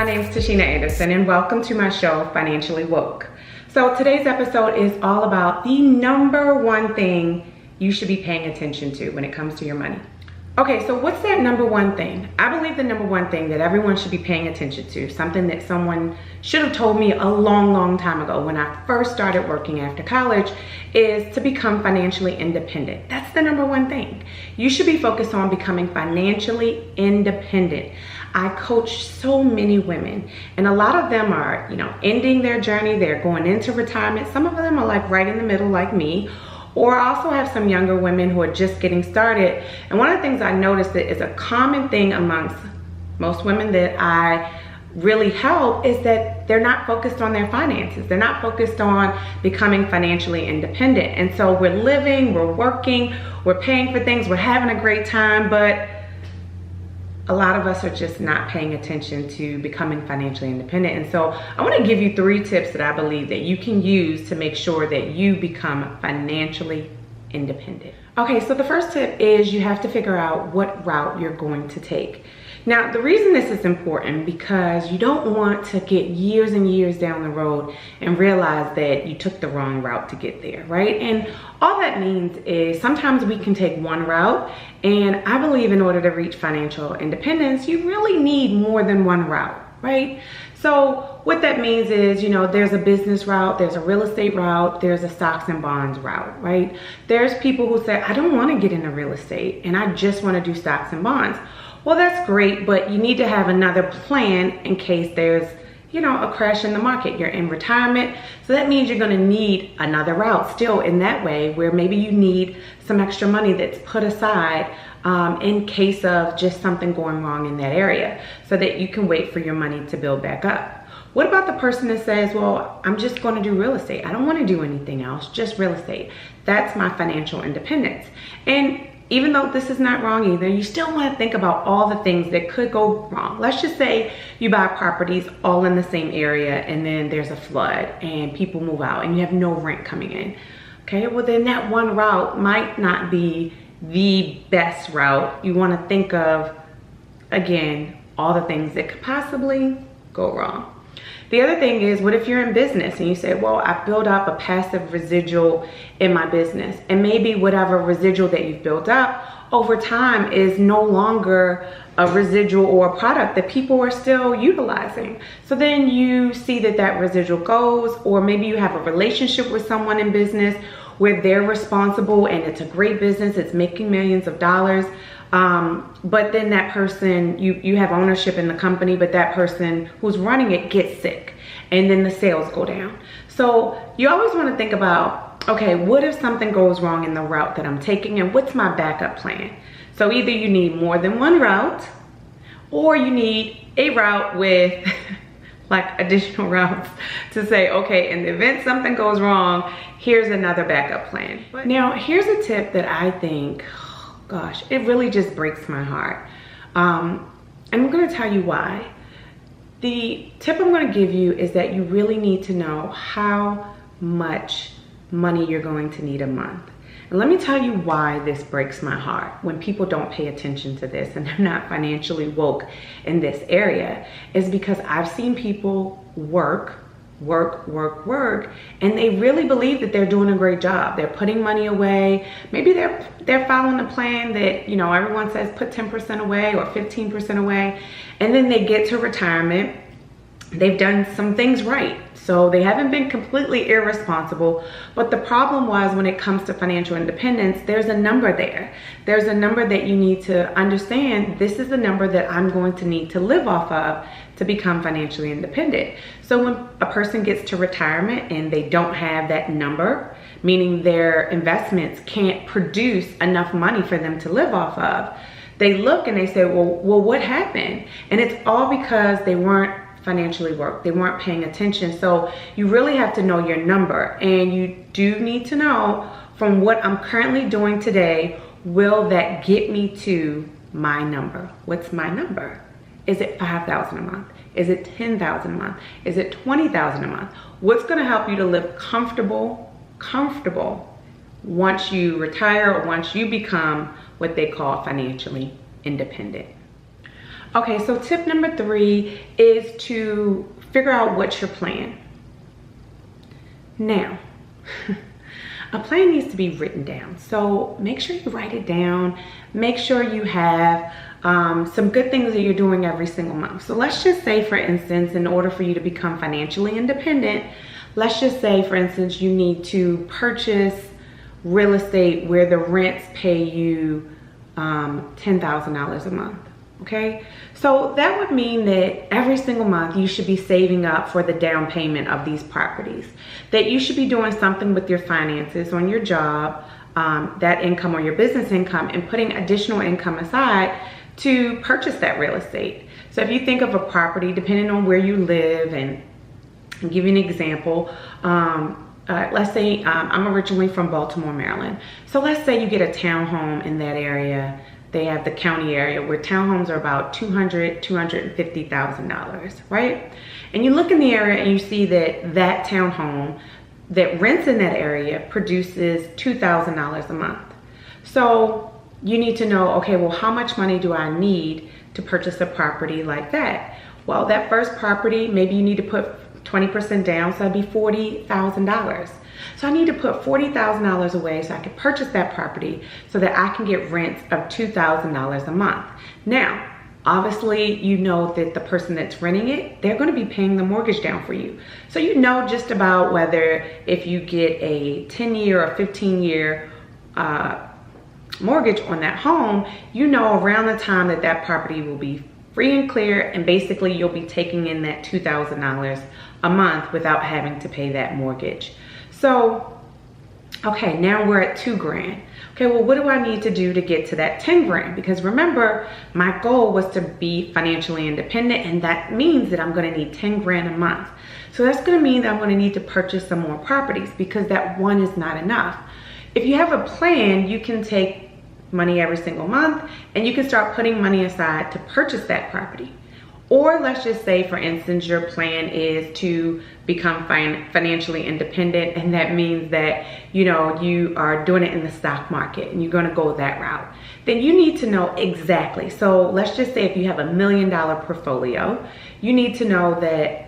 my name is Tashina Anderson and welcome to my show, Financially Woke. So today's episode is all about the number one thing you should be paying attention to when it comes to your money. Okay, so what's that number one thing? I believe the number one thing that everyone should be paying attention to, something that someone should have told me a long time ago when I first started working after college, is to become financially independent. That's the number one thing. You should be focused on becoming financially independent. I coach so many women, and a lot of them are, ending their journey. They're going into retirement. Some of them are like right in the middle like me. Or I also have some younger women who are just getting started. And one of the things I noticed that is a common thing amongst most women that I really help is that they're not focused on their finances. They're not focused on becoming financially independent. And so we're living, we're working, we're paying for things, we're having a great time, but a lot of us are just not paying attention to becoming financially independent. And so I want to give you 3 tips that I believe that you can use to make sure that you become financially independent. Okay, so the first tip is you have to figure out what route you're going to take. Now, the reason this is important because you don't want to get years and years down the road and realize that you took the wrong route to get there, right? And all that means is sometimes we can take one route, and I believe in order to reach financial independence, you really need more than one route, right? So what that means is, there's a business route, there's a real estate route, there's a stocks and bonds route, right? There's people who say, I don't want to get into real estate and I just want to do stocks and bonds. Well, that's great, but you need to have another plan in case there's, a crash in the market. You're in retirement, so that means you're going to need another route still in that way, where maybe you need some extra money that's put aside in case of just something going wrong in that area, so that you can wait for your money to build back up. What about the person that says, well, I'm just going to do real estate. I don't want to do anything else, just real estate. That's my financial independence. And even though this is not wrong either, you still want to think about all the things that could go wrong. Let's just say you buy properties all in the same area and then there's a flood and people move out and you have no rent coming in. Okay, well then that one route might not be the best route. You want to think of, again, all the things that could possibly go wrong. The other thing is, what if you're in business and you say, well, I built up a passive residual in my business, and maybe whatever residual that you've built up over time is no longer a residual or a product that people are still utilizing. So then you see that residual goes, or maybe you have a relationship with someone in business where they're responsible and it's a great business, it's making millions of dollars. But then that person, you have ownership in the company, but that person who's running it gets sick and then the sales go down. So you always want to think about, okay, what if something goes wrong in the route that I'm taking, and what's my backup plan? So either you need more than one route, or you need a route with like additional routes to say, okay, in the event something goes wrong, here's another backup plan. Now, here's a tip that I think, gosh, it really just breaks my heart. And I'm going to tell you why. The tip I'm going to give you is that you really need to know how much money you're going to need a month. And let me tell you why this breaks my heart when people don't pay attention to this and they're not financially woke in this area, is because I've seen people work, and they really believe that they're doing a great job. They're putting money away. Maybe they're following the plan that, everyone says put 10% away or 15% away. And then they get to retirement. They've done some things right. So they haven't been completely irresponsible. But the problem was, when it comes to financial independence, there's a number there. There's a number that you need to understand. This is the number that I'm going to need to live off of to become financially independent. So when a person gets to retirement and they don't have that number, meaning their investments can't produce enough money for them to live off of, they look and they say, well, what happened? And it's all because they weren't financially woke. They weren't paying attention. So you really have to know your number, and you do need to know, from what I'm currently doing today, will that get me to my number? What's my number? Is it $5,000 a month? Is it $10,000 a month? Is it $20,000 a month? What's going to help you to live comfortable once you retire, or once you become what they call financially independent? Okay, so tip number 3 is to figure out what's your plan. Now, a plan needs to be written down. So make sure you write it down. Make sure you have some good things that you're doing every single month. So let's just say, for instance, in order for you to become financially independent, let's just say, for instance, you need to purchase real estate where the rents pay you $10,000 a month. Okay, so that would mean that every single month you should be saving up for the down payment of these properties, that you should be doing something with your finances on your job, that income or your business income, and putting additional income aside to purchase that real estate. So if you think of a property, depending on where you live, and I'll give you an example, let's say I'm originally from Baltimore, Maryland. So let's say you get a townhome in that area. They have the county area where townhomes are about $250,000, right? And you look in the area and you see that that townhome that rents in that area produces $2,000 a month. So you need to know, okay, well, how much money do I need to purchase a property like that? Well, that first property, maybe you need to put 20% down, so that'd be $40,000. So I need to put $40,000 away so I can purchase that property so that I can get rents of $2,000 a month. Now, obviously, you know that the person that's renting it, they're going to be paying the mortgage down for you. So you know just about whether if you get a 10-year or 15-year mortgage on that home, you know around the time that that property will be free and clear, and basically you'll be taking in that $2,000 a month without having to pay that mortgage. So, okay, now we're at $2 grand. Okay, well, what do I need to do to get to that 10 grand? Because remember, my goal was to be financially independent, and that means that I'm gonna need 10 grand a month. So that's gonna mean that I'm gonna need to purchase some more properties, because that one is not enough. If you have a plan, you can take money every single month and you can start putting money aside to purchase that property. Or let's just say, for instance, your plan is to become financially independent, and that means that, you know, you are doing it in the stock market and you're going to go that route. Then you need to know exactly. So let's just say if you have $1 million portfolio, you need to know that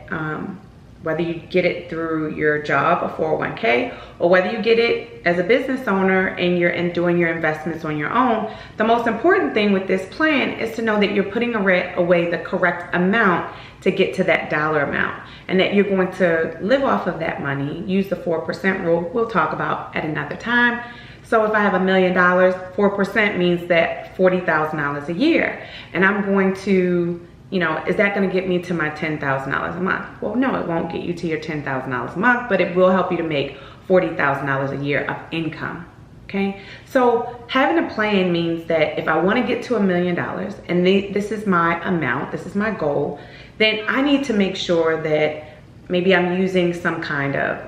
whether you get it through your job, a 401k, or whether you get it as a business owner and you're doing your investments on your own, the most important thing with this plan is to know that you're putting away the correct amount to get to that dollar amount, and that you're going to live off of that money. Use the 4% rule we'll talk about at another time. So if I have $1 million, 4% means that $40,000 a year, and I'm going to, you know, is that going to get me to my $10,000 a month? Well, no, it won't get you to your $10,000 a month, but it will help you to make $40,000 a year of income. Okay, so having a plan means that if I want to get to $1 million, and this is my amount, this is my goal, then I need to make sure that maybe I'm using some kind of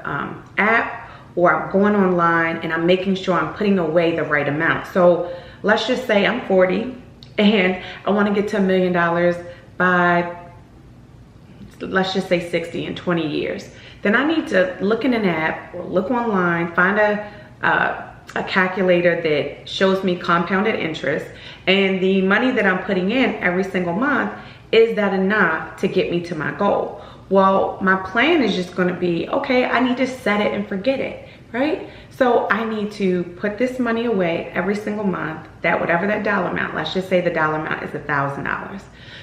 app, or I'm going online and I'm making sure I'm putting away the right amount. So let's just say I'm 40 and I want to get to $1 million by, let's just say 60 in 20 years. Then I need to look in an app or look online, find a calculator that shows me compounded interest, and the money that I'm putting in every single month, is that enough to get me to my goal? Well, my plan is just going to be, okay, I need to set it and forget it, right? So I need to put this money away every single month, that whatever that dollar amount, let's just say the dollar amount is $1,000.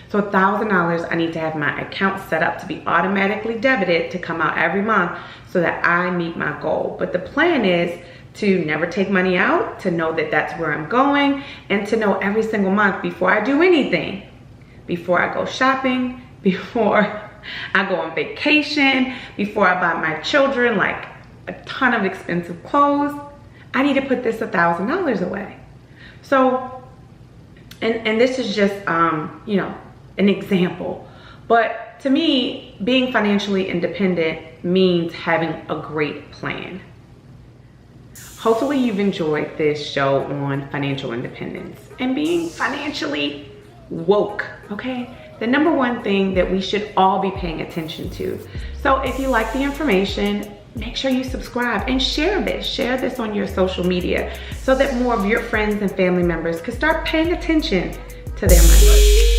So $1,000, I need to have my account set up to be automatically debited to come out every month so that I meet my goal. But the plan is to never take money out, to know that that's where I'm going, and to know every single month before I do anything, before I go shopping, before I go on vacation, before I buy my children like a ton of expensive clothes, I need to put this $1,000 away. So, and this is just, you know, an example. But to me, being financially independent means having a great plan. Hopefully you've enjoyed this show on financial independence and being financially woke, okay? The number one thing that we should all be paying attention to. So if you like the information, make sure you subscribe and share this on your social media so that more of your friends and family members can start paying attention to their money.